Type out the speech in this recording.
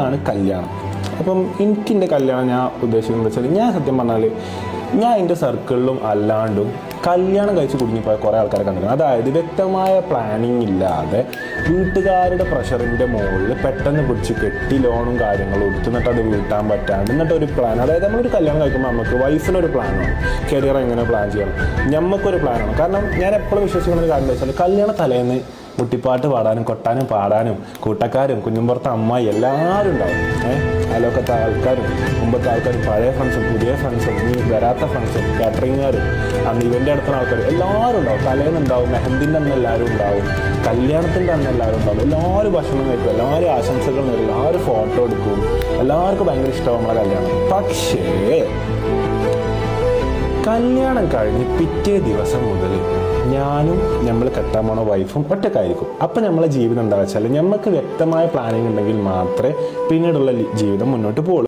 ആണ് കല്യാണം. അപ്പം എനിക്കെൻ്റെ കല്യാണം ഞാൻ ഉദ്ദേശിക്കുന്നത് വെച്ചാൽ, ഞാൻ സത്യം പറഞ്ഞാൽ ഞാൻ എൻ്റെ സർക്കിളിലും അല്ലാണ്ടും കല്യാണം കഴിച്ച് കുടുങ്ങിപ്പോയ കുറേ ആൾക്കാരെ കണ്ടിട്ടുണ്ട്. അതായത് വ്യക്തമായ പ്ലാനിങ് ഇല്ലാതെ വീട്ടുകാരുടെ പ്രഷറിൻ്റെ മുകളിൽ പെട്ടെന്ന് പിടിച്ച് കെട്ടി ലോണും കാര്യങ്ങളും എടുത്ത് എന്നിട്ട് അത് വീട്ടാൻ പറ്റാണ്ട് എന്നിട്ട് ഒരു പ്ലാൻ, അതായത് നമ്മളൊരു കല്യാണം കഴിക്കുമ്പോൾ നമുക്ക് വൈഫിനൊരു പ്ലാനാണ്, കരിയർ എങ്ങനെ പ്ലാൻ ചെയ്യണം, നമുക്കൊരു പ്ലാനാണ്. കാരണം ഞാൻ എപ്പോഴും വിശ്വസിക്കുന്ന ഒരു കാര്യം എന്താ വെച്ചാൽ, കല്യാണ തലേന്ന് മുട്ടിപ്പാട്ട് പാടാനും കൊട്ടാനും പാടാനും കൂട്ടക്കാരും കുഞ്ഞുമ്പുറത്തെ അമ്മായി എല്ലാവരും ഉണ്ടാവും. അയൽവക്കത്തെ ആൾക്കാരും മുമ്പത്തെ ആൾക്കാരും പഴയ ഫ്രണ്ട്സും പുതിയ ഫ്രണ്ട്സും ഇനി വരാത്ത ഫ്രണ്ട്സും കാറ്ററിങ്ങുകാരും അന്ന് ഇവൻ്റെ അടുത്തുള്ള ആൾക്കാരും എല്ലാവരും ഉണ്ടാവും. തലേന്നുണ്ടാവും, മെഹന്തിൻ്റെ അന്ന് എല്ലാവരും ഉണ്ടാവും, കല്യാണത്തിൻ്റെ അന്ന് എല്ലാവരും ഉണ്ടാവും. എല്ലാവരും ഭക്ഷണം കഴിക്കും, എല്ലാവരും ആശംസകൾ നേരും, എല്ലാവരും ഫോട്ടോ എടുക്കും, എല്ലാവർക്കും ഭയങ്കര ഇഷ്ടമാണ് നമ്മളെ കല്യാണം. പക്ഷേ കല്യാണം കഴിഞ്ഞ് പിറ്റേ ദിവസം മുതൽ ഞാനും നമ്മൾ കെട്ടാൻ പോണ വൈഫും ഒറ്റക്കായിരിക്കും. അപ്പം നമ്മളെ ജീവിതം എന്താ വെച്ചാൽ, നമുക്ക് വ്യക്തമായ പ്ലാനിങ് ഉണ്ടെങ്കിൽ മാത്രമേ പിന്നീടുള്ള ജീവിതം മുന്നോട്ട് പോകുള്ളൂ.